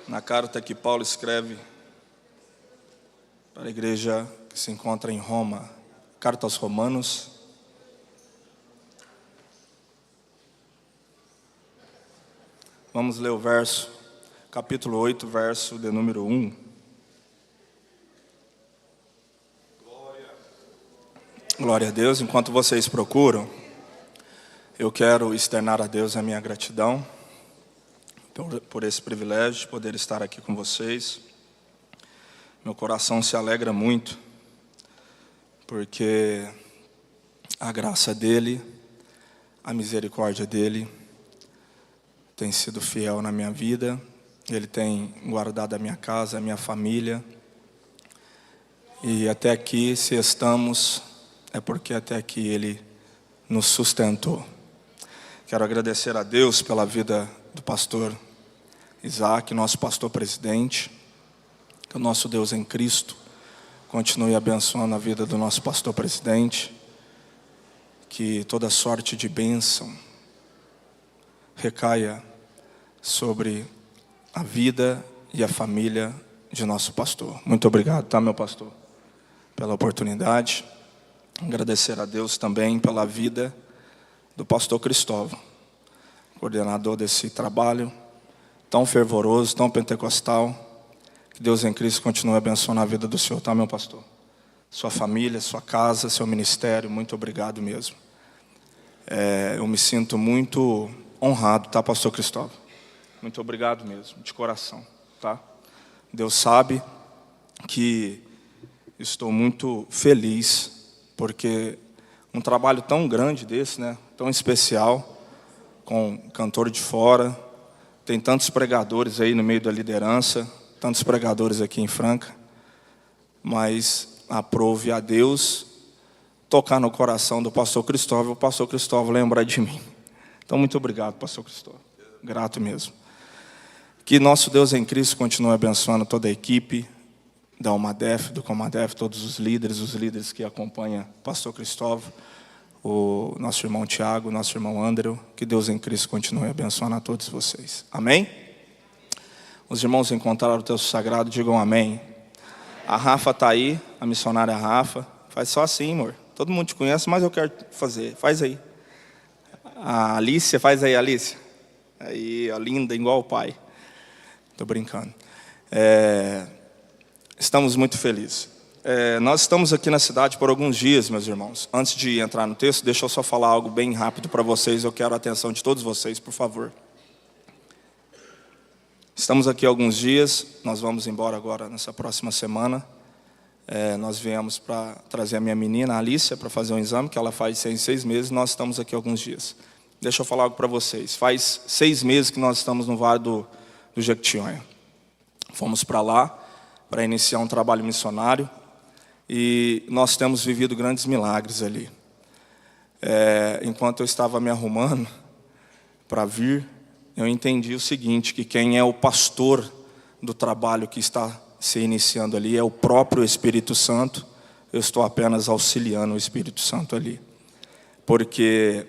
na carta que Paulo escreve para a igreja que se encontra em Roma, carta aos Romanos. Vamos ler o verso, capítulo 8, verso de número 1. Glória a Deus. Enquanto vocês procuram, eu quero externar a Deus a minha gratidão por esse privilégio de poder estar aqui com vocês. Meu coração se alegra muito, porque a graça dEle, a misericórdia dEle tem sido fiel na minha vida. Ele tem guardado a minha casa, a minha família. E até aqui, se estamos, é porque até aqui Ele nos sustentou. Quero agradecer a Deus pela vida do pastor Isaac, nosso pastor presidente. Que o nosso Deus em Cristo continue abençoando a vida do nosso pastor presidente. Que toda sorte de bênção recaia sobre a vida e a família de nosso pastor. Muito obrigado, tá, meu pastor, pela oportunidade. Agradecer a Deus também pela vida do pastor Cristóvão, coordenador desse trabalho tão fervoroso, tão pentecostal. Que Deus em Cristo continue abençoando a vida do senhor, tá, meu pastor? Sua família, sua casa, seu ministério, muito obrigado mesmo. Eu me sinto muito honrado, tá, pastor Cristóvão? Muito obrigado mesmo, de coração, tá? Deus sabe que estou muito feliz, porque um trabalho tão grande desse, né, tão especial, com cantor de fora, tem tantos pregadores aí no meio da liderança, tantos pregadores aqui em Franca, mas aprove a Deus tocar no coração do pastor Cristóvão, o pastor Cristóvão lembrar de mim. Então, muito obrigado, pastor Cristóvão, grato mesmo. Que nosso Deus em Cristo continue abençoando toda a equipe da Almadef, do Comadef, todos os líderes que acompanham o pastor Cristóvão, o nosso irmão Tiago, o nosso irmão André. Que Deus em Cristo continue abençoando a todos vocês. Amém? Os irmãos encontraram o texto sagrado, digam amém. A Rafa está aí, a missionária Rafa. Faz só assim, amor. Todo mundo te conhece, mas eu quero fazer. Faz aí. A Alicia, faz aí, Alicia. Aí, a linda, igual o pai. Estou brincando. Estamos muito felizes. Nós estamos aqui na cidade por alguns dias, meus irmãos. Antes de entrar no texto, deixa eu só falar algo bem rápido para vocês. Eu quero a atenção de todos vocês, por favor. Estamos aqui alguns dias. Nós vamos embora agora nessa próxima semana. Nós viemos para trazer a minha menina, a Alicia, para fazer um exame que ela faz em 6 meses. Nós estamos aqui alguns dias. Deixa eu falar algo para vocês. Faz 6 meses que nós estamos no Vale do Jequitinhonha. Fomos para lá para iniciar um trabalho missionário. E nós temos vivido grandes milagres ali. Enquanto eu estava me arrumando para vir, eu entendi o seguinte, que quem é o pastor do trabalho que está se iniciando ali é o próprio Espírito Santo. Eu estou apenas auxiliando o Espírito Santo ali. Porque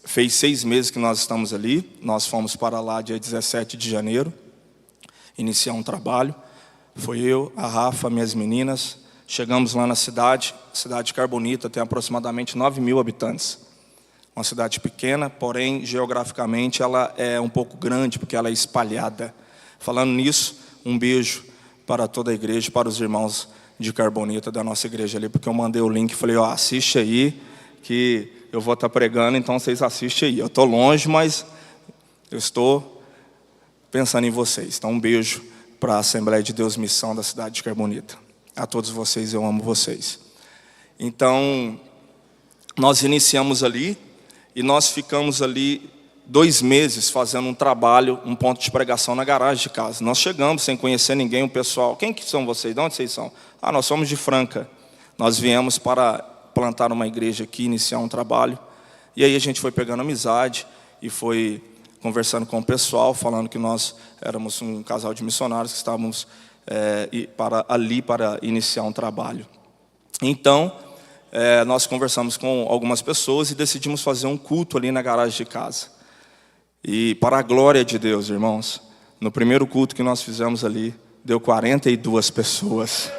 fez 6 meses que nós estamos ali. Nós fomos para lá dia 17 de janeiro, iniciar um trabalho. Foi eu, a Rafa, minhas meninas. Chegamos lá na cidade de Carbonita, tem aproximadamente 9.000 habitantes. Uma cidade pequena, porém, geograficamente, ela é um pouco grande, porque ela é espalhada. Falando nisso, um beijo para toda a igreja, para os irmãos de Carbonita, da nossa igreja ali, porque eu mandei o link e falei, assiste aí, que eu vou estar pregando, então vocês assistem aí. Eu estou longe, mas eu estou pensando em vocês. Então, um beijo para a Assembleia de Deus Missão da cidade de Carbonita. A todos vocês, eu amo vocês. Então, nós iniciamos ali e nós ficamos ali 2 meses fazendo um trabalho, um ponto de pregação na garagem de casa. Nós chegamos sem conhecer ninguém, o pessoal, quem que são vocês? De onde vocês são? Nós somos de Franca. Nós viemos para plantar uma igreja aqui, iniciar um trabalho. E aí a gente foi pegando amizade e foi conversando com o pessoal, falando que nós éramos um casal de missionários que estávamos para iniciar um trabalho. Então, nós conversamos com algumas pessoas e decidimos fazer um culto ali na garagem de casa. E para a glória de Deus, irmãos, no primeiro culto que nós fizemos ali, deu 42 pessoas.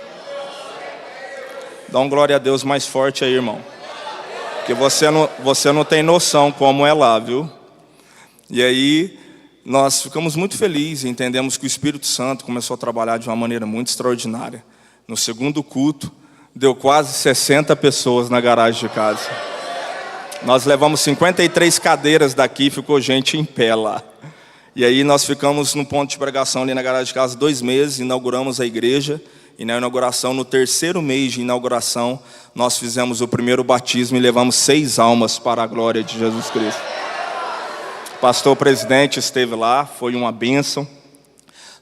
Dá um glória a Deus mais forte aí, irmão. Porque você não tem noção como é lá, viu? E aí, nós ficamos muito felizes, entendemos que o Espírito Santo começou a trabalhar de uma maneira muito extraordinária. No segundo culto, deu quase 60 pessoas na garagem de casa. Nós levamos 53 cadeiras daqui, ficou gente em pé lá. E aí nós ficamos no ponto de pregação ali na garagem de casa 2 meses, inauguramos a igreja. E na inauguração, no terceiro mês de inauguração, nós fizemos o primeiro batismo e levamos 6 almas para a glória de Jesus Cristo. O pastor presidente esteve lá, foi uma bênção.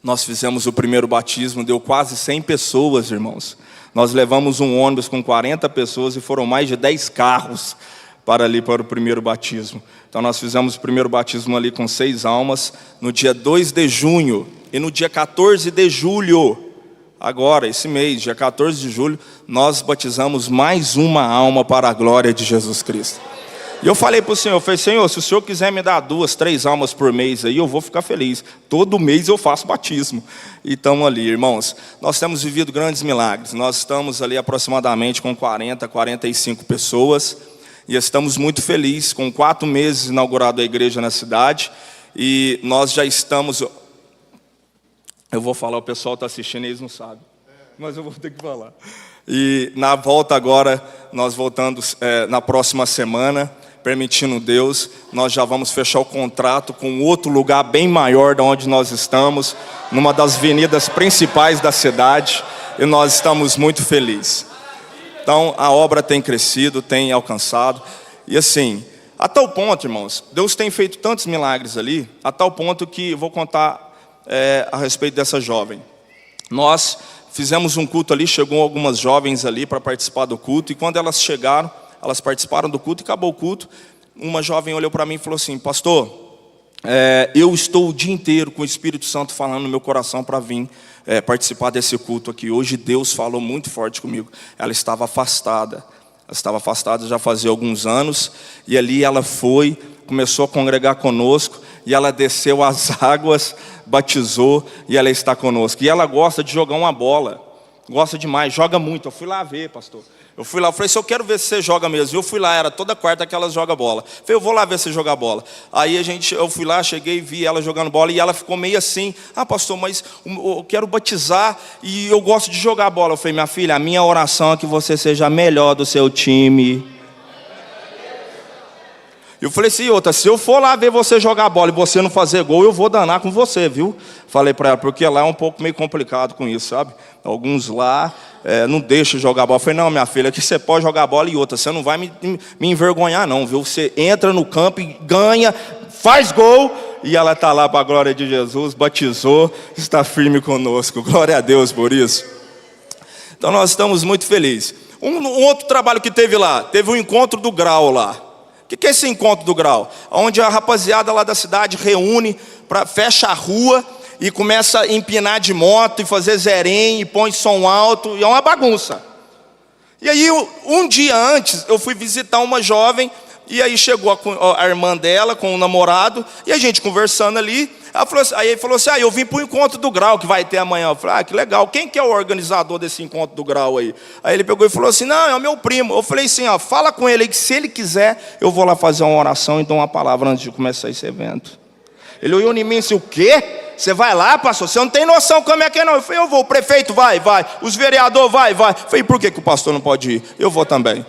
Nós fizemos o primeiro batismo, deu quase 100 pessoas, irmãos. Nós levamos um ônibus com 40 pessoas e foram mais de 10 carros para o primeiro batismo. Então nós fizemos o primeiro batismo ali com 6 almas, no dia 2 de junho e no dia 14 de julho. Agora, esse mês, dia 14 de julho, nós batizamos mais uma alma para a glória de Jesus Cristo. E eu falei para o Senhor, Senhor, se o Senhor quiser me dar 2, 3 almas por mês aí, eu vou ficar feliz. Todo mês eu faço batismo. E estamos ali, irmãos. Nós temos vivido grandes milagres. Nós estamos ali aproximadamente com 40, 45 pessoas. E estamos muito felizes, com 4 meses inaugurado a igreja na cidade. E nós já estamos... Eu vou falar, o pessoal está assistindo e eles não sabem. Mas eu vou ter que falar. E na volta agora, nós voltando na próxima semana, permitindo Deus, nós já vamos fechar o contrato com outro lugar bem maior de onde nós estamos, numa das avenidas principais da cidade, e nós estamos muito felizes. Então, a obra tem crescido, tem alcançado, e assim, a tal ponto, irmãos, Deus tem feito tantos milagres ali, a tal ponto que eu vou contar a respeito dessa jovem. Nós fizemos um culto ali, chegou algumas jovens ali para participar do culto, e quando elas chegaram, elas participaram do culto e acabou o culto, uma jovem olhou para mim e falou assim, pastor, eu estou o dia inteiro com o Espírito Santo falando no meu coração para vir participar desse culto aqui. Hoje Deus falou muito forte comigo. Ela estava afastada já fazia alguns anos, e ali ela foi, começou a congregar conosco, e ela desceu as águas, batizou, e ela está conosco. E ela gosta de jogar uma bola, gosta demais, joga muito. Eu fui lá ver, pastor. Eu falei, se eu quero ver se você joga mesmo. Eu fui lá, era toda quarta que ela joga bola. Eu falei, eu vou lá ver você jogar bola. Aí eu fui lá, cheguei, vi ela jogando bola, e ela ficou meio assim, pastor, mas eu quero batizar, e eu gosto de jogar bola. Eu falei, minha filha, a minha oração é que você seja a melhor do seu time. Eu falei assim, outra, se eu for lá ver você jogar bola e você não fazer gol, eu vou danar com você, viu? Falei para ela, porque lá é um pouco meio complicado com isso, sabe? Alguns lá não deixam jogar bola. Eu falei, não, minha filha, aqui você pode jogar bola, e outra, você não vai me envergonhar não, viu? Você entra no campo e ganha, faz gol, e ela está lá para a glória de Jesus, batizou, está firme conosco. Glória a Deus por isso. Então nós estamos muito felizes. Um outro trabalho que teve lá, teve um encontro do grau lá. O que é esse encontro do grau? Onde a rapaziada lá da cidade reúne, fecha a rua e começa a empinar de moto e fazer zerém e põe som alto, e é uma bagunça. E aí, um dia antes, eu fui visitar uma jovem, e aí chegou a irmã dela com o namorado, e a gente conversando ali, aí ele falou assim, eu vim para o encontro do grau que vai ter amanhã. Eu falei, que legal, quem que é o organizador desse encontro do grau aí? Aí ele pegou e falou assim, não, é o meu primo. Eu falei assim, fala com ele aí que se ele quiser, eu vou lá fazer uma oração e dou uma palavra antes de começar esse evento. Ele olhou em mim e disse, o quê? Você vai lá, pastor? Você não tem noção como é que é não. Eu falei, eu vou, o prefeito vai, os vereadores vai. Eu falei, por que o pastor não pode ir? Eu vou também.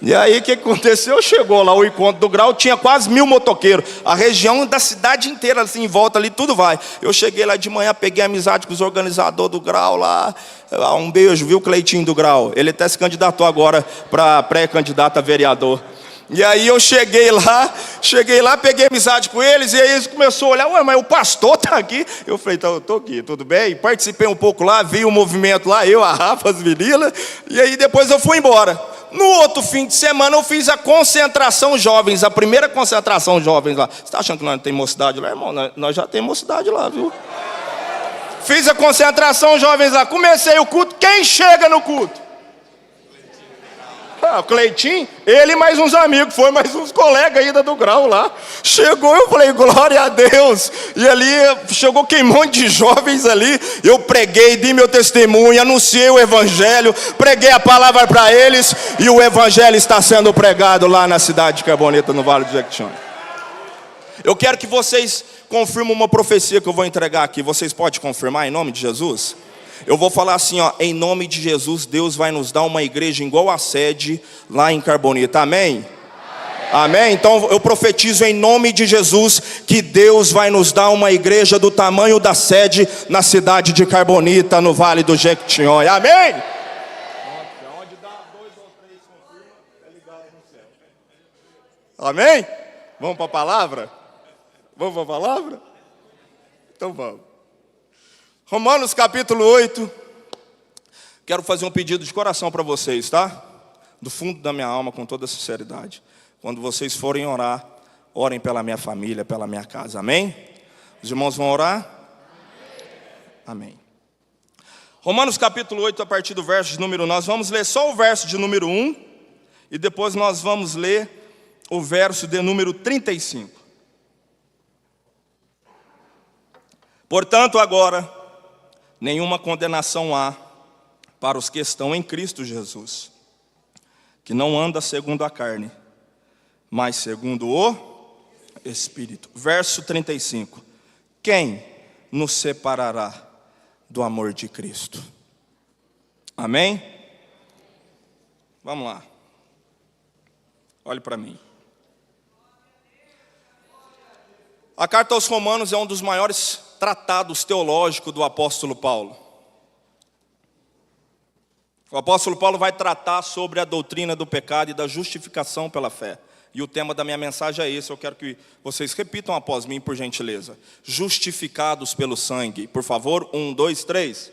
E aí o que aconteceu? Chegou lá o encontro do grau, tinha quase 1000 motoqueiros. A região da cidade inteira, assim, em volta ali, tudo vai. Eu cheguei lá de manhã, peguei amizade com os organizadores do grau lá. Um beijo, viu, Cleitinho do grau? Ele até se candidatou agora para pré-candidato a vereador. E aí eu cheguei lá, peguei amizade com eles, e aí eles começaram a olhar, ué, mas o pastor está aqui? Eu falei, então eu estou aqui, tudo bem? Participei um pouco lá, vi o movimento lá, eu, a Rafa, as meninas, e aí depois eu fui embora. No outro fim de semana eu fiz a concentração jovens, a primeira concentração jovens lá. Você está achando que nós não temos mocidade lá, irmão? Nós já temos mocidade lá, viu? Fiz a concentração jovens lá, comecei o culto, quem chega no culto? o Cleitinho, ele e mais uns amigos, foi mais uns colegas ainda do grau lá. Chegou, eu falei, glória a Deus. E ali, chegou aquele monte de jovens ali. Eu preguei, dei meu testemunho, anunciei o evangelho, preguei a palavra para eles. E o evangelho está sendo pregado lá na cidade de Carbonita, no Vale do Jequitinhonha. Eu quero que vocês confirmem uma profecia que eu vou entregar aqui. Vocês podem confirmar em nome de Jesus? Eu vou falar assim, ó, em nome de Jesus, Deus vai nos dar uma igreja igual a sede lá em Carbonita, amém? Amém? Então eu profetizo em nome de Jesus que Deus vai nos dar uma igreja do tamanho da sede na cidade de Carbonita, no Vale do Jequitinhonha, amém? Onde dá 2 ou 3 confirma, é ligado no céu. Amém? Vamos para a palavra? Vamos para a palavra? Então vamos. Romanos capítulo 8. Quero fazer um pedido de coração para vocês, tá? Do fundo da minha alma, com toda sinceridade. Quando vocês forem orar, orem pela minha família, pela minha casa, amém? Os irmãos vão orar? Amém. Romanos capítulo 8, a partir do verso de número 1. Nós vamos ler só o verso de número 1. E depois nós vamos ler o verso de número 35. Portanto, agora, nenhuma condenação há para os que estão em Cristo Jesus, que não anda segundo a carne, mas segundo o Espírito. Verso 35. Quem nos separará do amor de Cristo? Amém? Vamos lá. Olhe para mim. A carta aos Romanos é um dos maiores tratados teológicos do apóstolo Paulo. O apóstolo Paulo vai tratar sobre a doutrina do pecado e da justificação pela fé. E o tema da minha mensagem é esse, eu quero que vocês repitam após mim, por gentileza. Justificados pelo sangue. Por favor, 1, 2, 3.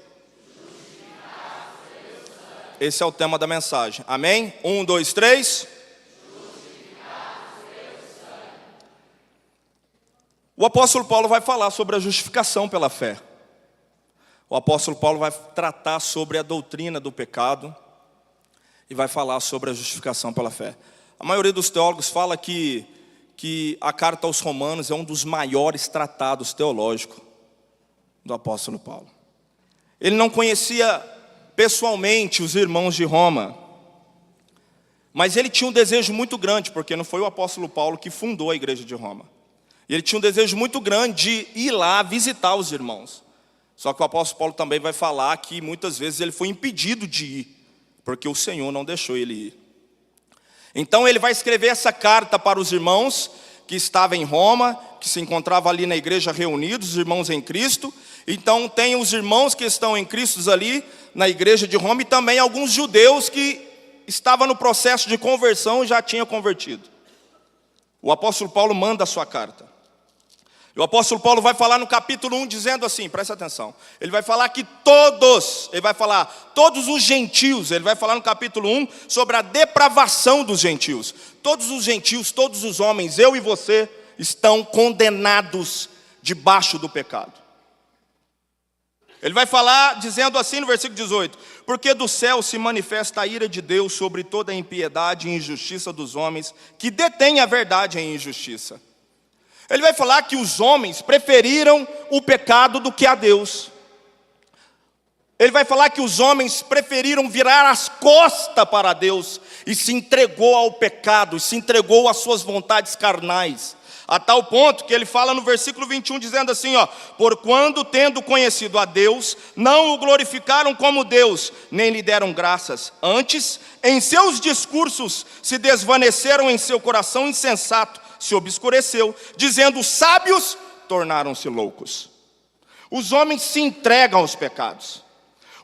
Esse é o tema da mensagem. Amém? 1, 2, 3. O apóstolo Paulo vai falar sobre a justificação pela fé. O apóstolo Paulo vai tratar sobre a doutrina do pecado e vai falar sobre a justificação pela fé. A maioria dos teólogos fala que a carta aos Romanos é um dos maiores tratados teológicos do apóstolo Paulo. Ele não conhecia pessoalmente os irmãos de Roma, mas ele tinha um desejo muito grande, porque não foi o apóstolo Paulo que fundou a igreja de Roma. Ele tinha um desejo muito grande de ir lá visitar os irmãos. Só que o apóstolo Paulo também vai falar que muitas vezes ele foi impedido de ir, porque o Senhor não deixou ele ir. Então ele vai escrever essa carta para os irmãos que estavam em Roma, que se encontravam ali na igreja reunidos, os irmãos em Cristo. Então tem os irmãos que estão em Cristo ali na igreja de Roma e também alguns judeus que estavam no processo de conversão e já tinham convertido. O apóstolo Paulo manda a sua carta. E o apóstolo Paulo vai falar no capítulo 1 dizendo assim, presta atenção. Ele vai falar que todos os gentios, ele vai falar no capítulo 1 sobre a depravação dos gentios. Todos os gentios, todos os homens, eu e você, estão condenados debaixo do pecado. Ele vai falar dizendo assim no versículo 18: porque do céu se manifesta a ira de Deus sobre toda a impiedade e injustiça dos homens, que detêm a verdade em injustiça. Ele vai falar que os homens preferiram o pecado do que a Deus. Ele vai falar que os homens preferiram virar as costas para Deus e se entregou ao pecado, se entregou às suas vontades carnais. A tal ponto que ele fala no versículo 21 dizendo assim, porquanto tendo conhecido a Deus, não o glorificaram como Deus, nem lhe deram graças. Antes, em seus discursos se desvaneceram, em seu coração insensato se obscureceu, dizendo, sábios tornaram-se loucos. Os homens se entregam aos pecados.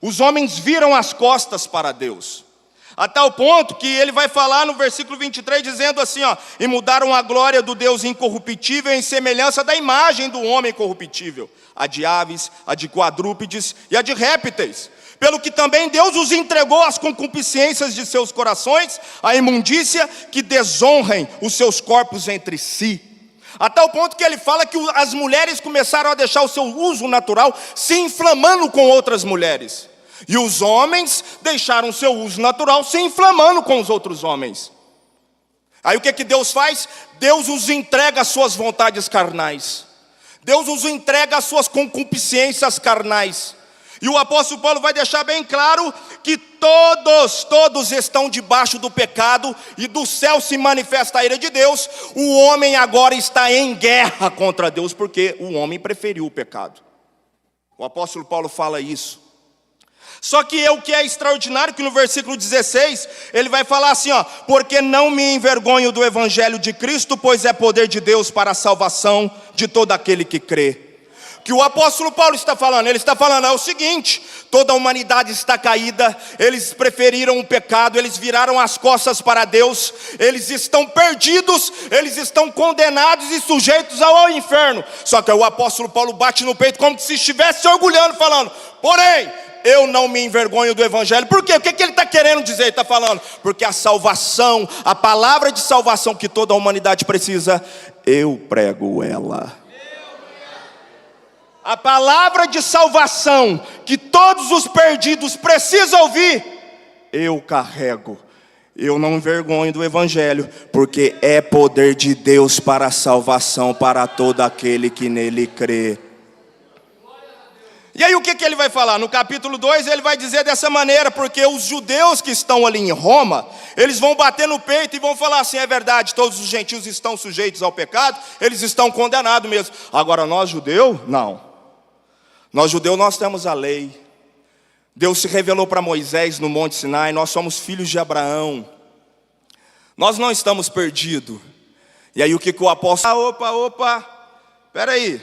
Os homens viram as costas para Deus. A tal ponto que ele vai falar no versículo 23, dizendo assim, e mudaram a glória do Deus incorruptível em semelhança da imagem do homem corruptível, a de aves, a de quadrúpedes e a de répteis. Pelo que também Deus os entregou às concupiscências de seus corações, à imundícia, que desonrem os seus corpos entre si. A tal ponto que ele fala que as mulheres começaram a deixar o seu uso natural, se inflamando com outras mulheres. E os homens deixaram seu uso natural, se inflamando com os outros homens. Aí o que Deus faz? Deus os entrega às suas vontades carnais. Deus os entrega às suas concupiscências carnais. E o apóstolo Paulo vai deixar bem claro que todos estão debaixo do pecado, e do céu se manifesta a ira de Deus. O homem agora está em guerra contra Deus, porque o homem preferiu o pecado. O apóstolo Paulo fala isso. Só que o que é extraordinário, que no versículo 16, ele vai falar assim, porque não me envergonho do evangelho de Cristo, pois é poder de Deus para a salvação de todo aquele que crê. Que o apóstolo Paulo está falando? Ele está falando é o seguinte: toda a humanidade está caída, eles preferiram o pecado, eles viraram as costas para Deus, eles estão perdidos, eles estão condenados e sujeitos ao inferno. Só que o apóstolo Paulo bate no peito como se estivesse se orgulhando, falando, porém, eu não me envergonho do evangelho. Por quê? O que ele está querendo dizer? Ele está falando, porque a salvação, a palavra de salvação que toda a humanidade precisa, eu prego ela. A palavra de salvação que todos os perdidos precisam ouvir, eu carrego. Eu não me envergonho do evangelho, porque é poder de Deus para a salvação para todo aquele que nele crê. E aí o que ele vai falar? No capítulo 2 ele vai dizer dessa maneira, porque os judeus que estão ali em Roma, eles vão bater no peito e vão falar assim, é verdade, todos os gentios estão sujeitos ao pecado, eles estão condenados mesmo. Agora nós judeus, não. Nós judeus, nós temos a lei. Deus se revelou para Moisés no Monte Sinai, nós somos filhos de Abraão. Nós não estamos perdidos. E aí o que o apóstolo... Opa, peraí.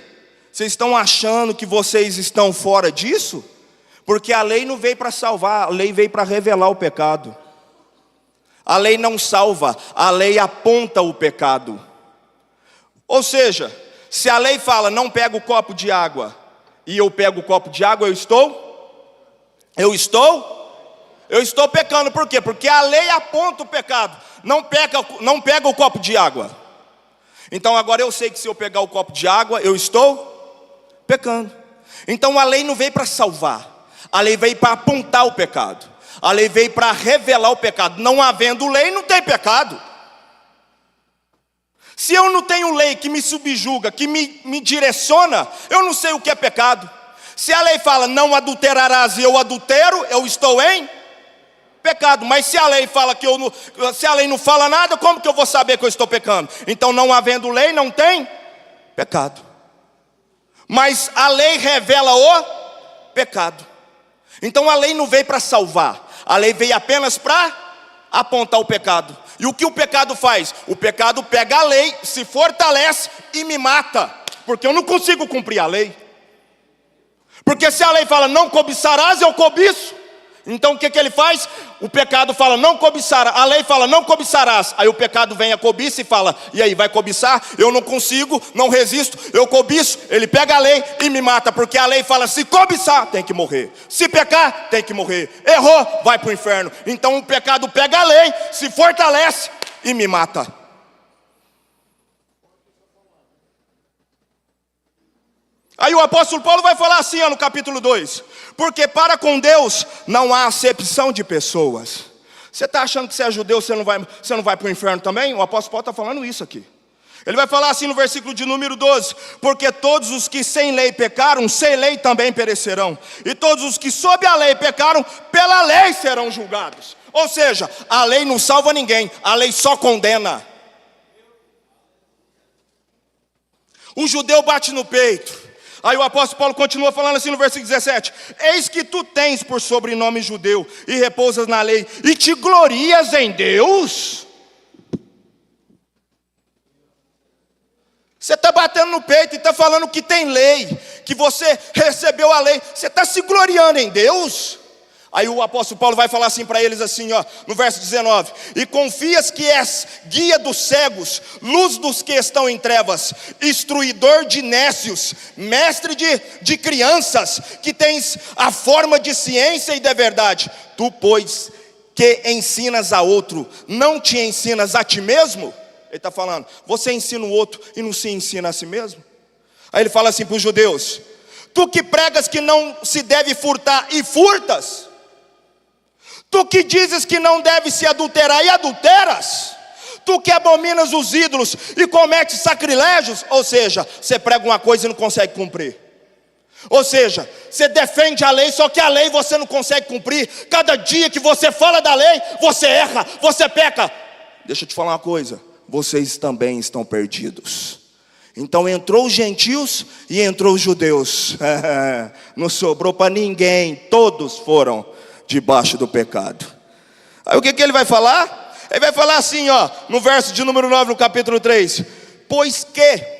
Vocês estão achando que vocês estão fora disso? Porque a lei não veio para salvar, a lei veio para revelar o pecado. A lei não salva, a lei aponta o pecado. Ou seja, se a lei fala, não pega o copo de água, e eu pego o copo de água, eu estou pecando. Por quê? Porque a lei aponta o pecado. Não pega o copo de água. Então agora eu sei que se eu pegar o copo de água, eu estou pecando. Então a lei não veio para salvar, a lei veio para apontar o pecado, a lei veio para revelar o pecado. Não havendo lei, não tem pecado. Se eu não tenho lei que me subjuga, que me direciona, eu não sei o que é pecado. Se a lei fala não adulterarás e eu adultero, eu estou em pecado. Mas se a lei fala se a lei não fala nada, como que eu vou saber que eu estou pecando? Então não havendo lei, não tem pecado. Mas a lei revela o pecado. Então a lei não veio para salvar, a lei veio apenas para apontar o pecado. E o que o pecado faz? O pecado pega a lei, se fortalece e me mata, porque eu não consigo cumprir a lei. Porque se a lei fala não cobiçarás, eu cobiço. Então o que ele faz? O pecado fala não cobiçarás, a lei fala não cobiçarás. Aí o pecado vem a cobiça e fala, e aí, vai cobiçar? Eu não consigo, não resisto, eu cobiço. Ele pega a lei e me mata, porque a lei fala, se cobiçar, tem que morrer. Se pecar, tem que morrer. Errou, vai para o inferno. Então o pecado pega a lei, se fortalece e me mata. Aí o apóstolo Paulo vai falar assim no capítulo 2, porque para com Deus não há acepção de pessoas. Você está achando que você é judeu, você não vai para o inferno também? O apóstolo Paulo está falando isso aqui. Ele vai falar assim no versículo de número 12, porque todos os que sem lei pecaram, sem lei também perecerão. E todos os que sob a lei pecaram, pela lei serão julgados. Ou seja, a lei não salva ninguém, a lei só condena. O judeu bate no peito. Aí o apóstolo Paulo continua falando assim no versículo 17: eis que tu tens por sobrenome judeu, e repousas na lei, e te glorias em Deus. Você está batendo no peito e está falando que tem lei, que você recebeu a lei. Você está se gloriando em Deus? Aí o apóstolo Paulo vai falar assim para eles assim, no verso 19: e confias que és guia dos cegos, luz dos que estão em trevas, instruidor de nécios, mestre de crianças, que tens a forma de ciência e de verdade. Tu, pois, que ensinas a outro, não te ensinas a ti mesmo? Ele está falando, você ensina o outro e não se ensina a si mesmo? Aí ele fala assim para os judeus: Tu que pregas que não se deve furtar e furtas. Tu que dizes que não deve se adulterar e adulteras. Tu que abominas os ídolos e cometes sacrilégios. Ou seja, você prega uma coisa e não consegue cumprir. Ou seja, você defende a lei, só que a lei você não consegue cumprir. Cada dia que você fala da lei, você erra, você peca. Deixa eu te falar uma coisa, vocês também estão perdidos. Então entrou os gentios e entrou os judeus. Não sobrou para ninguém, todos foram debaixo do pecado. Aí o que ele vai falar? Ele vai falar assim, ó, no verso de número 9, no capítulo 3. Pois que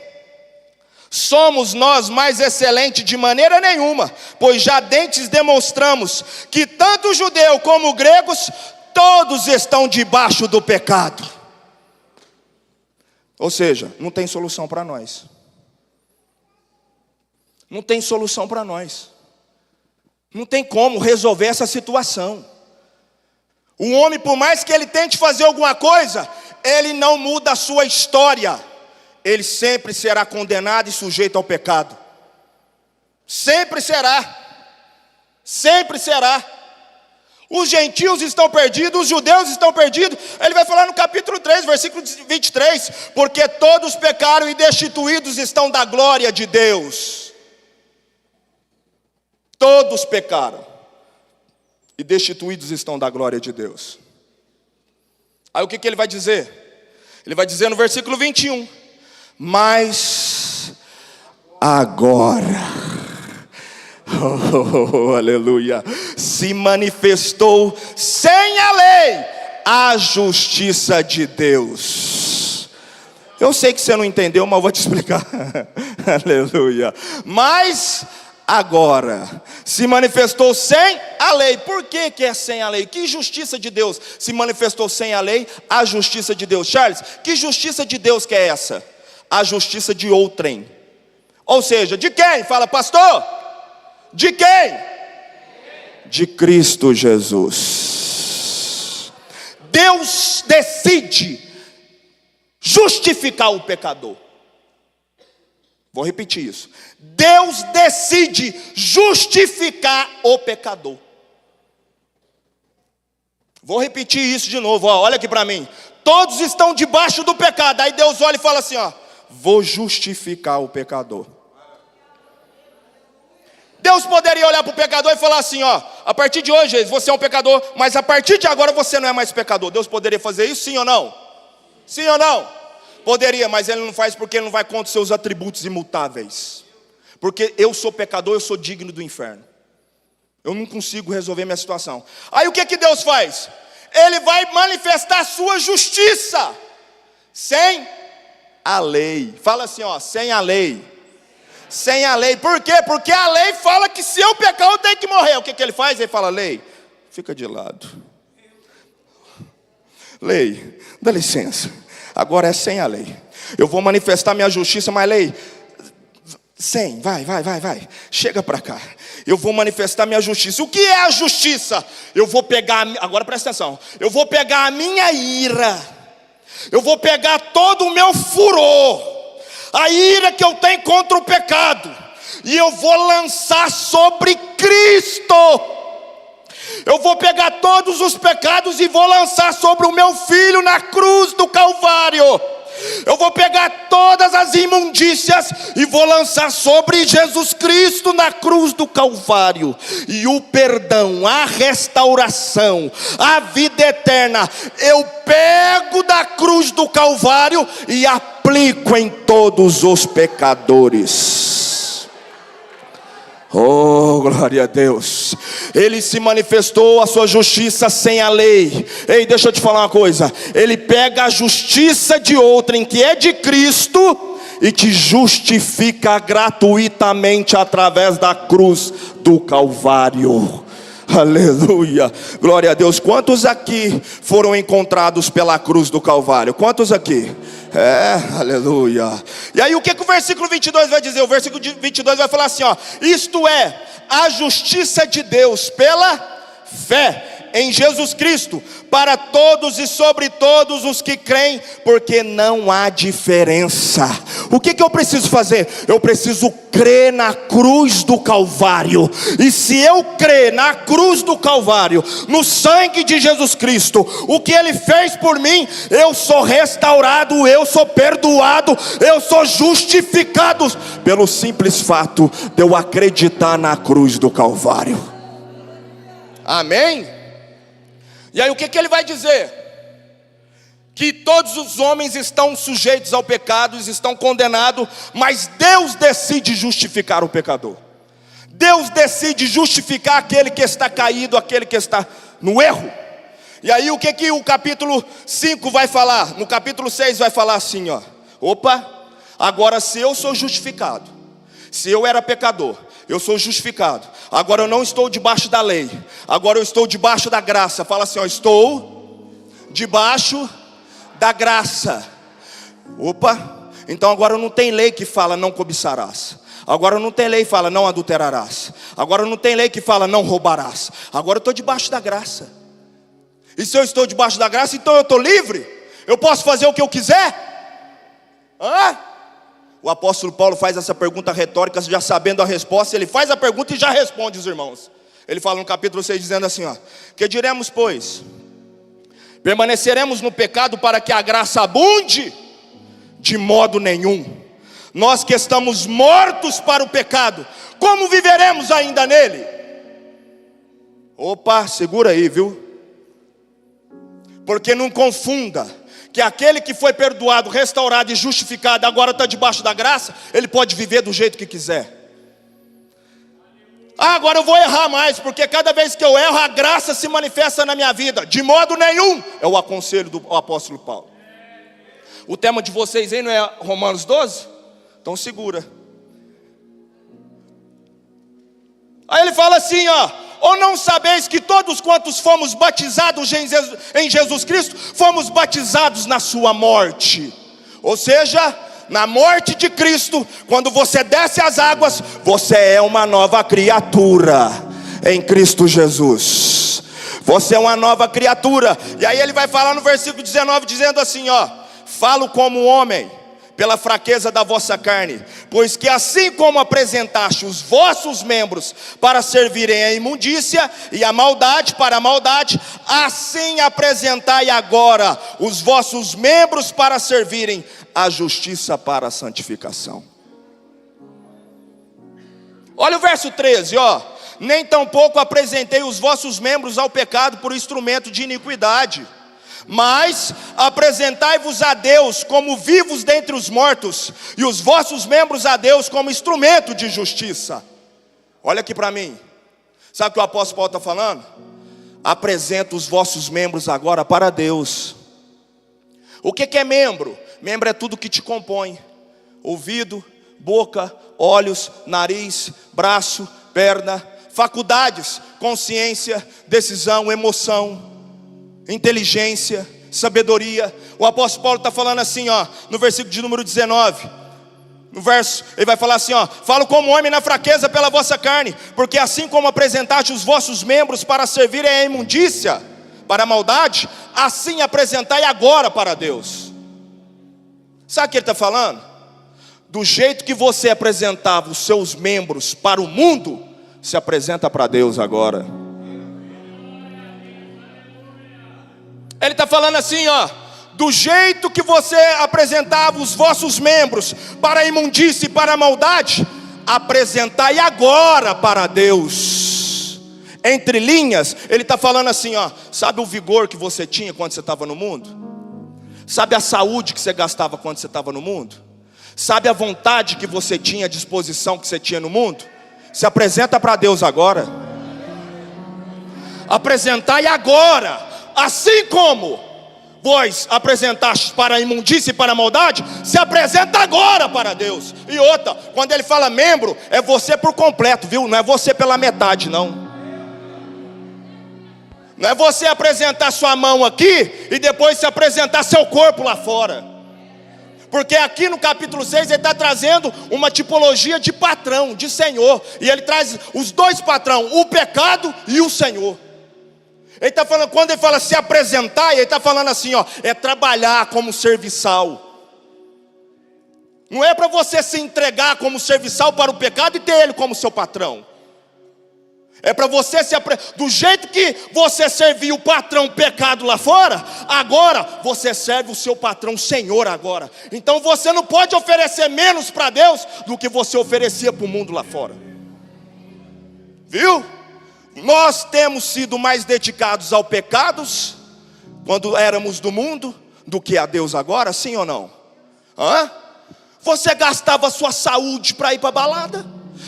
somos nós mais excelentes de maneira nenhuma, pois já dantes demonstramos que tanto judeu como gregos, todos estão debaixo do pecado. Ou seja, não tem solução para nós. Não tem solução para nós. Não tem como resolver essa situação. O homem, por mais que ele tente fazer alguma coisa, ele não muda a sua história. Ele sempre será condenado e sujeito ao pecado. Sempre será. Sempre será. Os gentios estão perdidos, os judeus estão perdidos. Ele vai falar no capítulo 3, versículo 23. Porque todos pecaram e destituídos estão da glória de Deus. Todos pecaram e destituídos estão da glória de Deus. Aí o que ele vai dizer? Ele vai dizer no versículo 21. Mas agora, aleluia, se manifestou sem a lei a justiça de Deus. Eu sei que você não entendeu, mas eu vou te explicar. Aleluia. Mas agora se manifestou sem a lei. Por que é sem a lei? Que justiça de Deus se manifestou sem a lei? A justiça de Deus. Charles, que justiça de Deus que é essa? A justiça de outrem. Ou seja, de quem? Fala, pastor. De quem? De Cristo Jesus. Deus decide justificar o pecador. Vou repetir isso. Deus decide justificar o pecador. Vou repetir isso de novo, ó, olha aqui para mim. Todos estão debaixo do pecado. Aí Deus olha e fala assim, ó, vou justificar o pecador. Deus poderia olhar para o pecador e falar assim, ó, a partir de hoje você é um pecador, mas a partir de agora você não é mais pecador. Deus poderia fazer isso, sim ou não? Sim ou não? Poderia, mas ele não faz porque ele não vai contra os seus atributos imutáveis. Porque eu sou pecador, eu sou digno do inferno. Eu não consigo resolver minha situação. Aí o que Deus faz? Ele vai manifestar a sua justiça sem a lei. Fala assim, ó, sem a lei. Sem a lei. Por quê? Porque a lei fala que se eu pecar eu tenho que morrer. O que ele faz? Ele fala, lei, fica de lado. Lei, dá licença. Agora é sem a lei. Eu vou manifestar minha justiça, mas lei, sem, vai. Chega para cá. Eu vou manifestar minha justiça. O que é a justiça? Eu vou pegar, agora presta atenção. Eu vou pegar a minha ira. Eu vou pegar todo o meu furor. A ira que eu tenho contra o pecado. E eu vou lançar sobre Cristo. Eu vou pegar todos os pecados e vou lançar sobre o meu filho na cruz do Calvário. Eu vou pegar todas as imundícias e vou lançar sobre Jesus Cristo na cruz do Calvário. E o perdão, a restauração, a vida eterna, eu pego da cruz do Calvário e aplico em todos os pecadores. Oh, glória a Deus. Ele se manifestou a sua justiça sem a lei. Ei, deixa eu te falar uma coisa. Ele pega a justiça de outrem, que é de Cristo, e te justifica gratuitamente através da cruz do Calvário. Aleluia, glória a Deus. Quantos aqui foram encontrados pela cruz do Calvário? Quantos aqui? Aleluia. E aí o que o versículo 22 vai dizer? O versículo 22 vai falar assim, ó: isto é, a justiça de Deus pela fé em Jesus Cristo, para todos e sobre todos os que creem, porque não há diferença. O que eu preciso fazer? Eu preciso crer na cruz do Calvário. E se eu crer na cruz do Calvário, no sangue de Jesus Cristo, o que Ele fez por mim, eu sou restaurado, eu sou perdoado, eu sou justificado, pelo simples fato de eu acreditar na cruz do Calvário. Amém? E aí o que Ele vai dizer? Que todos os homens estão sujeitos ao pecado, estão condenados, mas Deus decide justificar o pecador. Deus decide justificar aquele que está caído, aquele que está no erro. E aí o que o capítulo 5 vai falar? No capítulo 6 vai falar assim, ó. Opa, agora se eu sou justificado, se eu era pecador, eu sou justificado. Agora eu não estou debaixo da lei, agora eu estou debaixo da graça. Fala assim, ó, estou debaixo da graça. Opa, então agora não tem lei que fala não cobiçarás. Agora não tem lei que fala não adulterarás. Agora não tem lei que fala não roubarás. Agora eu estou debaixo da graça. E se eu estou debaixo da graça, então eu estou livre? Eu posso fazer o que eu quiser? Hã? O apóstolo Paulo faz essa pergunta retórica, já sabendo a resposta. Ele faz a pergunta e já responde os irmãos. Ele fala no capítulo 6 dizendo assim, ó: que diremos pois? Permaneceremos no pecado para que a graça abunde? De modo nenhum. Nós que estamos mortos para o pecado, como viveremos ainda nele? Opa, segura aí, viu? Porque não confunda que aquele que foi perdoado, restaurado e justificado, agora está debaixo da graça, ele pode viver do jeito que quiser. Ah, agora eu vou errar mais, porque cada vez que eu erro, a graça se manifesta na minha vida. De modo nenhum, é o aconselho do apóstolo Paulo. O tema de vocês aí não é Romanos 12? Então segura. Aí ele fala assim, ó: ou não sabeis que todos quantos fomos batizados em Jesus Cristo, fomos batizados na sua morte? Ou seja, na morte de Cristo, quando você desce as águas, você é uma nova criatura em Cristo Jesus. Você é uma nova criatura. E aí ele vai falar no versículo 19, dizendo assim, ó: falo como homem, pela fraqueza da vossa carne, pois que assim como apresentaste os vossos membros para servirem à imundícia e à maldade para a maldade, assim apresentai agora os vossos membros para servirem à justiça para a santificação. Olha o verso 13, ó: nem tampouco apresentei os vossos membros ao pecado por instrumento de iniquidade, mas apresentai-vos a Deus como vivos dentre os mortos, e os vossos membros a Deus como instrumento de justiça. Olha aqui para mim. Sabe o que o apóstolo Paulo está falando? Apresenta os vossos membros agora para Deus. O que é membro? Membro é tudo que te compõe: ouvido, boca, olhos, nariz, braço, perna, faculdades, consciência, decisão, emoção, inteligência, sabedoria. O apóstolo Paulo está falando assim, ó, no versículo de número 19. No verso, ele vai falar assim, ó: falo como homem na fraqueza pela vossa carne, porque assim como apresentaste os vossos membros para servirem à imundícia, para a maldade, assim apresentai agora para Deus. Sabe o que ele está falando? Do jeito que você apresentava os seus membros para o mundo, se apresenta para Deus agora. Ele está falando assim, ó: do jeito que você apresentava os vossos membros para a imundícia e para a maldade, apresentai agora para Deus. Entre linhas, ele está falando assim, ó: sabe o vigor que você tinha quando você estava no mundo? Sabe a saúde que você gastava quando você estava no mundo? Sabe a vontade que você tinha, a disposição que você tinha no mundo? Se apresenta para Deus agora. Apresentai agora. Assim como vós apresentastes para a imundícia e para a maldade, se apresenta agora para Deus. E outra, quando ele fala membro, é você por completo, viu? Não é você pela metade, não. Não é você apresentar sua mão aqui e depois se apresentar seu corpo lá fora. Porque aqui no capítulo 6 ele está trazendo uma tipologia de patrão, de senhor. E ele traz os dois patrão, o pecado e o Senhor. Ele está falando, quando ele fala se apresentar, ele está falando assim, ó, é trabalhar como serviçal. Não é para você se entregar como serviçal para o pecado e ter ele como seu patrão. É para você do jeito que você serviu o patrão pecado lá fora, agora você serve o seu patrão Senhor agora. Então você não pode oferecer menos para Deus do que você oferecia para o mundo lá fora. Viu? Nós temos sido mais dedicados ao pecados quando éramos do mundo do que a Deus agora, sim ou não? Você gastava a sua saúde para ir para a balada?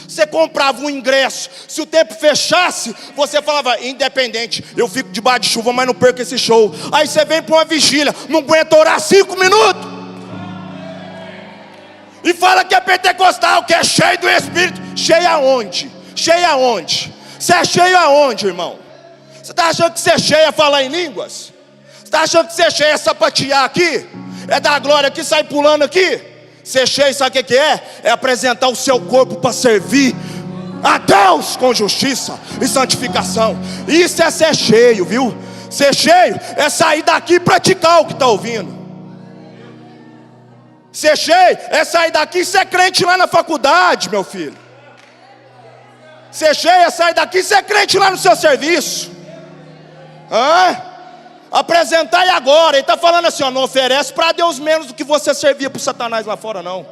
Você comprava um ingresso, se o tempo fechasse, você falava, independente, eu fico debaixo de chuva, mas não perco esse show. Aí você vem para uma vigília, não aguenta orar 5 minutos, e fala que é pentecostal, que é cheio do Espírito. Cheio aonde? Cheio aonde? Você é cheio aonde, irmão? Você está achando que você é cheio a falar em línguas? Você está achando que você é cheio a sapatear aqui? É dar glória aqui, sai pulando aqui? Ser cheio, sabe o que é? É apresentar o seu corpo para servir a Deus com justiça e santificação. Isso é ser cheio, viu? Ser cheio é sair daqui e praticar o que está ouvindo. Ser cheio é sair daqui e ser crente lá na faculdade, meu filho. Ser cheio é sair daqui e ser crente lá no seu serviço. Apresentar e agora. Ele está falando assim, ó, não oferece para Deus menos do que você servia para o Satanás lá fora, não.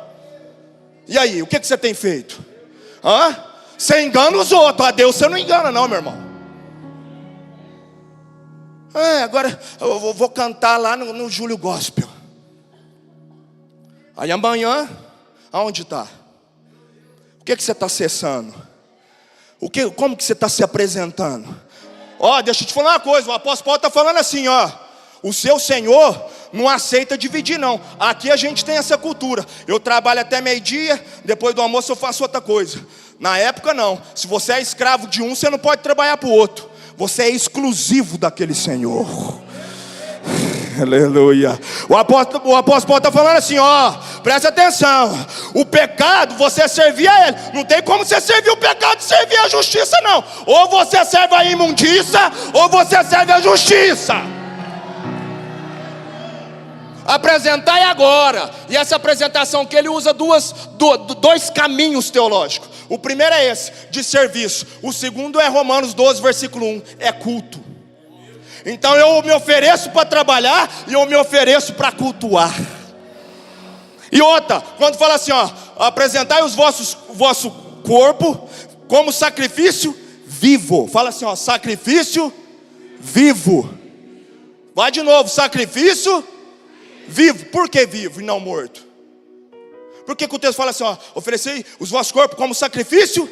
E aí, o que você tem feito? Você engana os outros, a Deus você não engana não, meu irmão. Agora eu vou cantar lá no Júlio Gospel. Aí amanhã, aonde está? O que você está acessando? Como que você está se apresentando? Deixa eu te falar uma coisa, o apóstolo Paulo está falando assim, o seu Senhor não aceita dividir não. Aqui a gente tem essa cultura, eu trabalho até meio-dia, depois do almoço eu faço outra coisa. Na época não, se você é escravo de um, você não pode trabalhar para o outro. Você é exclusivo daquele Senhor. Aleluia. O apóstolo Paulo está falando assim, presta atenção. O pecado, você servia a ele. Não tem como você servir o pecado e servir a justiça não. Ou você serve a imundícia, ou você serve a justiça. Apresentar é agora. E essa apresentação que ele usa dois caminhos teológicos. O primeiro é esse, de serviço. O segundo é Romanos 12, versículo 1, é culto. Então eu me ofereço para trabalhar e eu me ofereço para cultuar. E outra, quando fala assim, apresentai o vosso corpo como sacrifício vivo. Fala assim, sacrifício vivo. Vai de novo, sacrifício vivo. Por que vivo e não morto? Por que o texto fala assim, oferecei os vossos corpos como sacrifício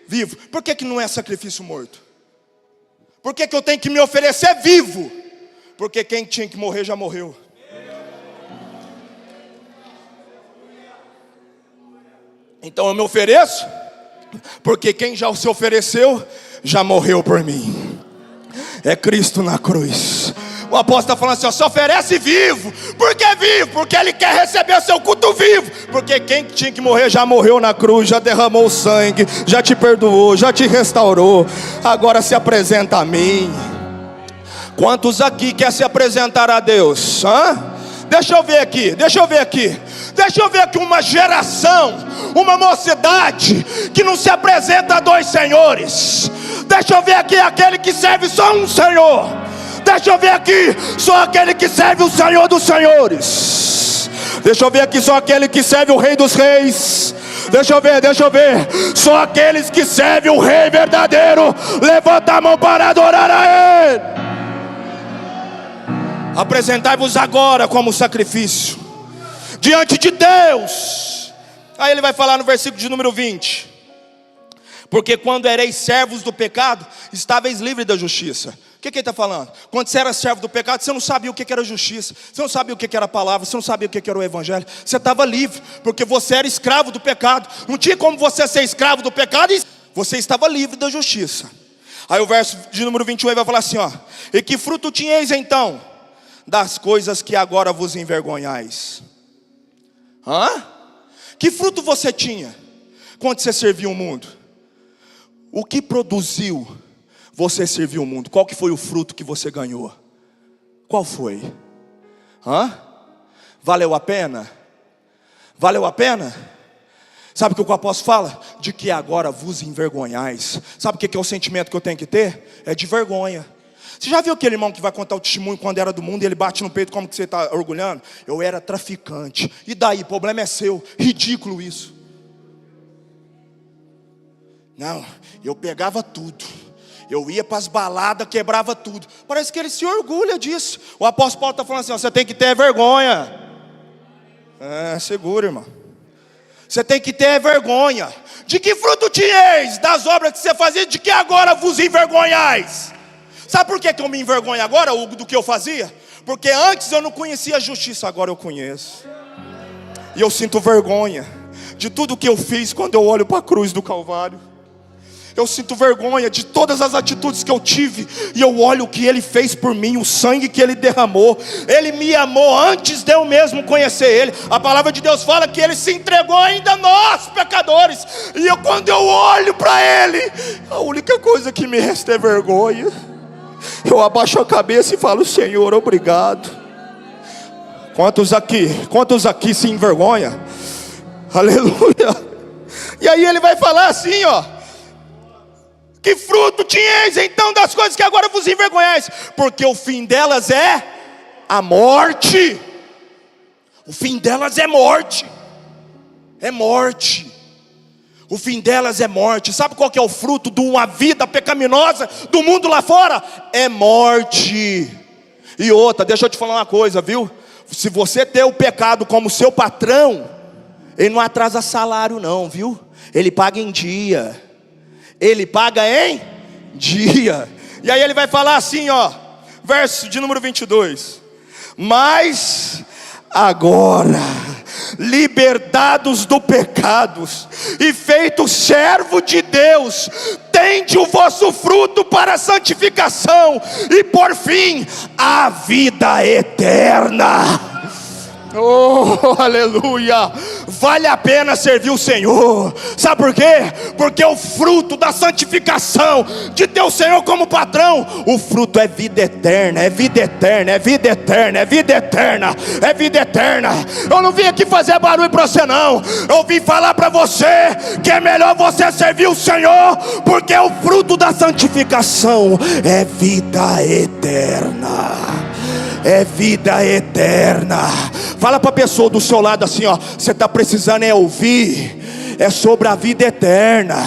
vivo? Por que não é sacrifício morto? Por que eu tenho que me oferecer vivo? Porque quem tinha que morrer já morreu. Então eu me ofereço, porque quem já se ofereceu, já morreu por mim. É Cristo na cruz. O apóstolo está falando assim, se oferece vivo. Por que vivo? Porque ele quer receber o seu culto vivo. Porque quem tinha que morrer já morreu na cruz, já derramou o sangue, já te perdoou, já te restaurou. Agora se apresenta a mim. Quantos aqui quer se apresentar a Deus? Deixa eu ver aqui. Deixa eu ver aqui uma geração, uma mocidade que não se apresenta a dois senhores. Deixa eu ver aqui aquele que serve só um Senhor. Deixa eu ver aqui só aquele que serve o Senhor dos senhores. Deixa eu ver aqui só aquele que serve o Rei dos reis. Deixa eu ver. Só aqueles que servem o Rei verdadeiro. Levanta a mão para adorar a Ele. Apresentai-vos agora como sacrifício diante de Deus. Aí ele vai falar no versículo de número 20. Porque quando ereis servos do pecado, estáveis livres da justiça. O que ele está falando? Quando você era servo do pecado, você não sabia o que era justiça, você não sabia o que era a palavra, você não sabia o que era o evangelho. Você estava livre, porque você era escravo do pecado. Não tinha como você ser escravo do pecado e você estava livre da justiça. Aí o verso de número 21 vai falar assim, e que fruto tinhais então das coisas que agora vos envergonhais? Que fruto você tinha quando você serviu o mundo? O que produziu você serviu o mundo, qual que foi o fruto que você ganhou? Qual foi? Valeu a pena? Valeu a pena? Sabe o que o apóstolo fala? De que agora vos envergonhais. Sabe o que é o sentimento que eu tenho que ter? É de vergonha. Você já viu aquele irmão que vai contar o testemunho quando era do mundo e ele bate no peito como que você está orgulhando? Eu era traficante. E daí? O problema é seu. Ridículo isso. Não, eu pegava tudo. Eu ia para as baladas, quebrava tudo. Parece que ele se orgulha disso. O apóstolo Paulo está falando assim, ó, você tem que ter vergonha. Segura, irmão. Você tem que ter vergonha. De que fruto tinhais das obras que você fazia? De que agora vos envergonhais? Sabe por que eu me envergonho agora, Hugo, do que eu fazia? Porque antes eu não conhecia a justiça, agora eu conheço. E eu sinto vergonha de tudo que eu fiz quando eu olho para a cruz do Calvário. Eu sinto vergonha de todas as atitudes que eu tive. E eu olho o que Ele fez por mim, o sangue que Ele derramou. Ele me amou antes de eu mesmo conhecer Ele. A palavra de Deus fala que Ele se entregou ainda a nós, pecadores. E quando eu olho para Ele, a única coisa que me resta é vergonha. Eu abaixo a cabeça e falo, Senhor, obrigado. Quantos aqui se envergonham? Aleluia. E aí Ele vai falar assim, ó. Que fruto tinhais então das coisas que agora vos envergonhais? Porque o fim delas é a morte. O fim delas é morte. É morte. O fim delas é morte. Sabe qual que é o fruto de uma vida pecaminosa do mundo lá fora? É morte. E outra, deixa eu te falar uma coisa, viu? Se você ter o pecado como seu patrão, ele não atrasa salário não, viu? Ele paga em dia. Ele paga em dia. E aí ele vai falar assim, ó, verso de número 22. Mas agora, libertados do pecado e feitos servo de Deus, tende o vosso fruto para a santificação e por fim a vida eterna. Oh, aleluia. Vale a pena servir o Senhor. Sabe por quê? Porque o fruto da santificação, de ter o Senhor como patrão, o fruto é vida eterna. É vida eterna, é vida eterna, é vida eterna, é vida eterna. Eu não vim aqui fazer barulho para você não. Eu vim falar para você que é melhor você servir o Senhor, porque o fruto da santificação é vida eterna. É vida eterna. Fala para a pessoa do seu lado assim, ó. Você está precisando ouvir. É sobre a vida eterna.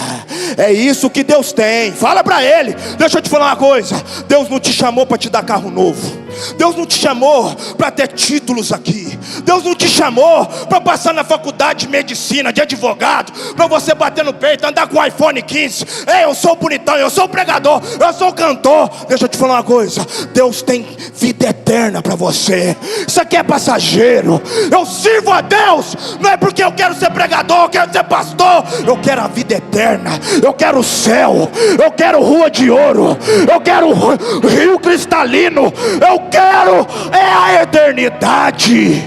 É isso que Deus tem. Fala para ele. Deixa eu te falar uma coisa. Deus não te chamou para te dar carro novo. Deus não te chamou para ter títulos aqui. Deus não te chamou para passar na faculdade de medicina, de advogado, para você bater no peito, andar com o iPhone 15. Ei, eu sou bonitão, eu sou pregador, eu sou cantor. Deixa eu te falar uma coisa. Deus tem vida eterna para você. Isso aqui é passageiro. Eu sirvo a Deus, não é porque eu quero ser pregador, eu quero ser pastor. Eu quero a vida eterna. Eu quero o céu. Eu quero rua de ouro. Eu quero rio cristalino. Eu quero a eternidade.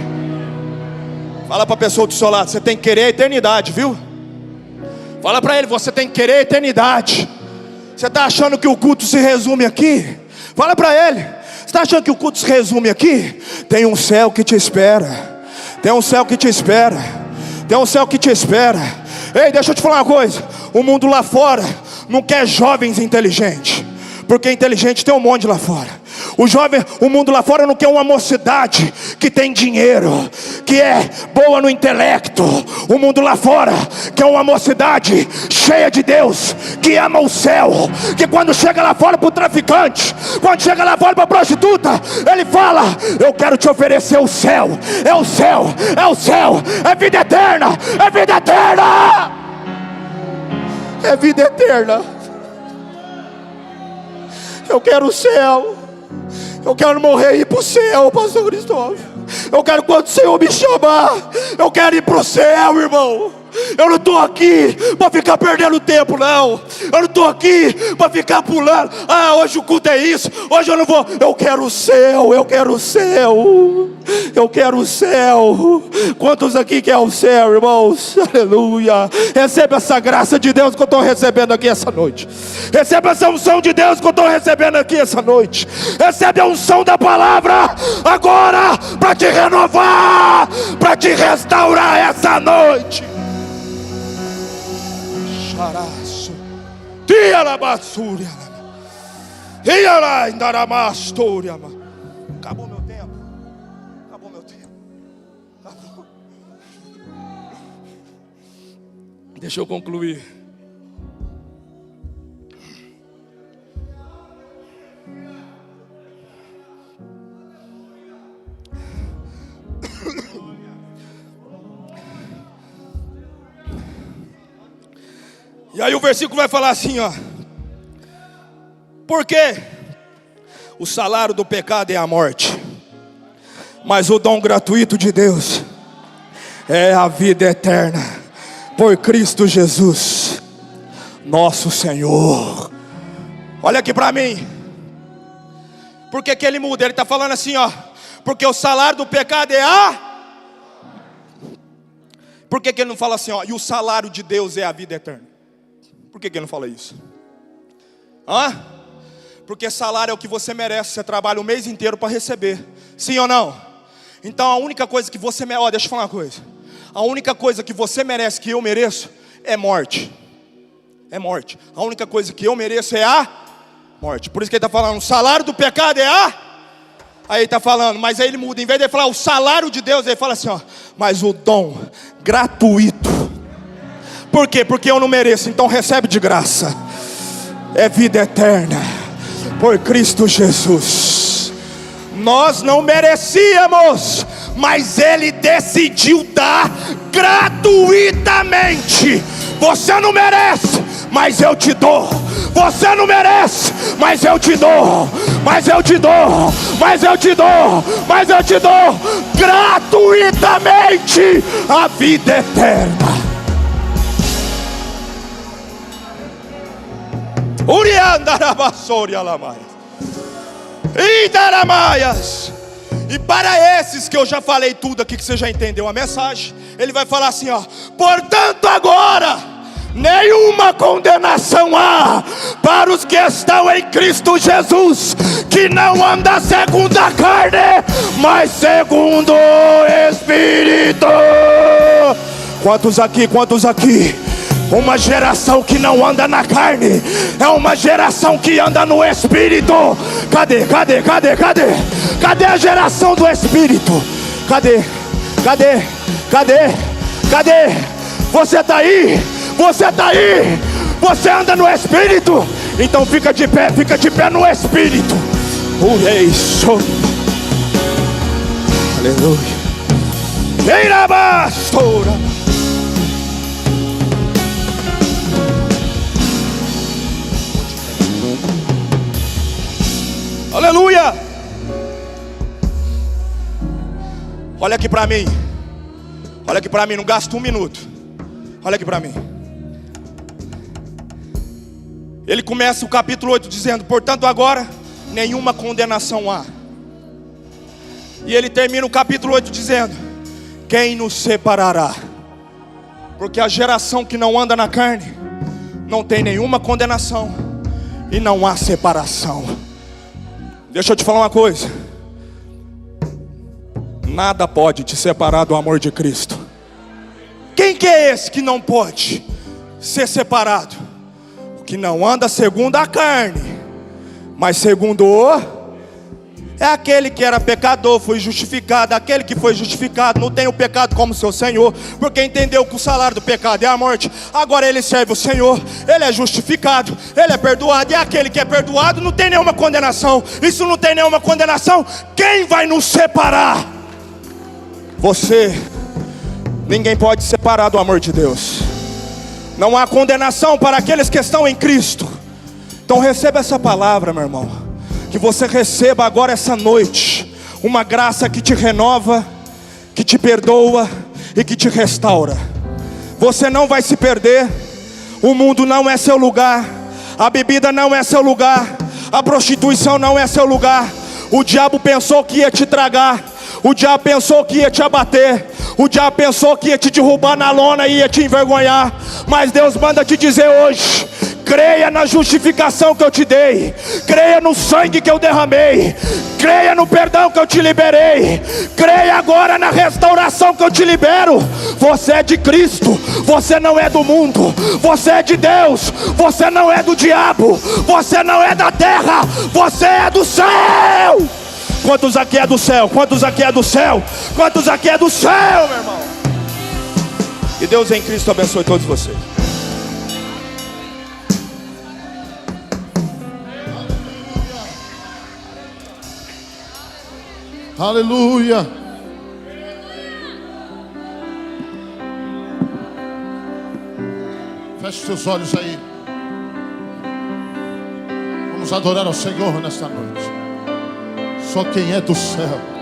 Fala para a pessoa do seu lado, você tem que querer a eternidade, viu? Fala para ele, você tem que querer a eternidade. Você está achando que o culto se resume aqui? Fala para ele, você está achando que o culto se resume aqui? Tem um céu que te espera. Tem um céu que te espera. Tem um céu que te espera. Ei, deixa eu te falar uma coisa. O mundo lá fora não quer jovens inteligentes, porque inteligente tem um monte lá fora. O mundo lá fora não quer uma mocidade que tem dinheiro, que é boa no intelecto. O mundo lá fora quer uma mocidade cheia de Deus, que ama o céu, que quando chega lá fora para o traficante, quando chega lá fora para a prostituta, ele fala: eu quero te oferecer o céu. É o céu, é o céu, é vida eterna, é vida eterna, é vida eterna. Eu quero o céu. Eu quero morrer e ir para o céu, pastor Cristóvão. Eu quero, quando o Senhor me chamar, eu quero ir para o céu, irmão. Eu não estou aqui para ficar perdendo tempo, não. Eu não estou aqui para ficar pulando. Hoje o culto é isso, hoje eu não vou. Eu quero o céu, eu quero o céu. Eu quero o céu. Quantos aqui querem o céu, irmãos? Aleluia. Receba essa graça de Deus que eu estou recebendo aqui essa noite. Receba essa unção de Deus que eu estou recebendo aqui essa noite. Recebe a unção da palavra agora, para te renovar, para te restaurar essa noite. Charaço. Tia la basúria. Tia la indaramastúria. Acabou meu tempo. Acabou meu tempo. Acabou. Deixa eu concluir. E aí o versículo vai falar assim, ó. Porque o salário do pecado é a morte, mas o dom gratuito de Deus é a vida eterna, por Cristo Jesus, nosso Senhor. Olha aqui para mim. Por que que ele muda? Ele está falando assim, ó. Porque o salário do pecado é a... Por que que ele não fala assim, ó? E o salário de Deus é a vida eterna? Por que que ele não fala isso? Porque salário é o que você merece. Você trabalha o mês inteiro para receber. Sim ou não? Então a única coisa que você merece... deixa eu falar uma coisa. A única coisa que você merece, que eu mereço, é morte. É morte. A única coisa que eu mereço é a morte. Por isso que ele está falando, o salário do pecado é a... Aí ele está falando, mas aí ele muda. Em vez de ele falar o salário de Deus, ele fala assim, ó. Mas o dom gratuito. Por quê? Porque eu não mereço, então recebe de graça. É vida eterna, por Cristo Jesus. Nós não merecíamos, mas Ele decidiu dar gratuitamente. Você não merece, mas eu te dou. Você não merece, mas eu te dou. Mas eu te dou, mas eu te dou, mas eu te dou gratuitamente a vida eterna. E para esses que eu já falei tudo aqui, que você já entendeu a mensagem, ele vai falar assim, ó. Portanto agora, nenhuma condenação há para os que estão em Cristo Jesus, que não anda segundo a carne, mas segundo o Espírito. Quantos aqui, quantos aqui? Uma geração que não anda na carne é uma geração que anda no Espírito. Cadê? Cadê? Cadê? Cadê? Cadê a geração do Espírito? Cadê? Cadê? Cadê? Cadê? Você está aí? Você está aí? Você anda no Espírito? Então fica de pé no Espírito. Aleluia. Eira bastora. Aleluia. Olha aqui para mim. Olha aqui para mim, não gasta um minuto. Olha aqui para mim. Ele começa o capítulo 8 dizendo: portanto agora nenhuma condenação há. E ele termina o capítulo 8 dizendo: quem nos separará? Porque a geração que não anda na carne não tem nenhuma condenação e não há separação. Deixa eu te falar uma coisa. Nada pode te separar do amor de Cristo. Quem que é esse que não pode ser separado? O que não anda segundo a carne, mas segundo o... É aquele que era pecador, foi justificado. Aquele que foi justificado não tem o pecado como seu Senhor, porque entendeu que o salário do pecado é a morte. Agora ele serve o Senhor, ele é justificado, ele é perdoado. E aquele que é perdoado não tem nenhuma condenação. Isso não tem nenhuma condenação. Quem vai nos separar? Você. Ninguém pode separar do amor de Deus. Não há condenação para aqueles que estão em Cristo. Então receba essa palavra, meu irmão. Que você receba agora essa noite uma graça que te renova, que te perdoa e que te restaura. Você não vai se perder. O mundo não é seu lugar. A bebida não é seu lugar. A prostituição não é seu lugar. O diabo pensou que ia te tragar. O diabo pensou que ia te abater. O diabo pensou que ia te derrubar na lona e ia te envergonhar. Mas Deus manda te dizer hoje: creia na justificação que eu te dei. Creia no sangue que eu derramei. Creia no perdão que eu te liberei. Creia agora na restauração que eu te libero. Você é de Cristo. Você não é do mundo. Você é de Deus. Você não é do diabo. Você não é da terra. Você é do céu. Quantos aqui é do céu? Quantos aqui é do céu? Quantos aqui é do céu, meu irmão? Que Deus em Cristo abençoe todos vocês. Aleluia. Feche seus olhos aí. Vamos adorar ao Senhor nesta noite. Só quem é do céu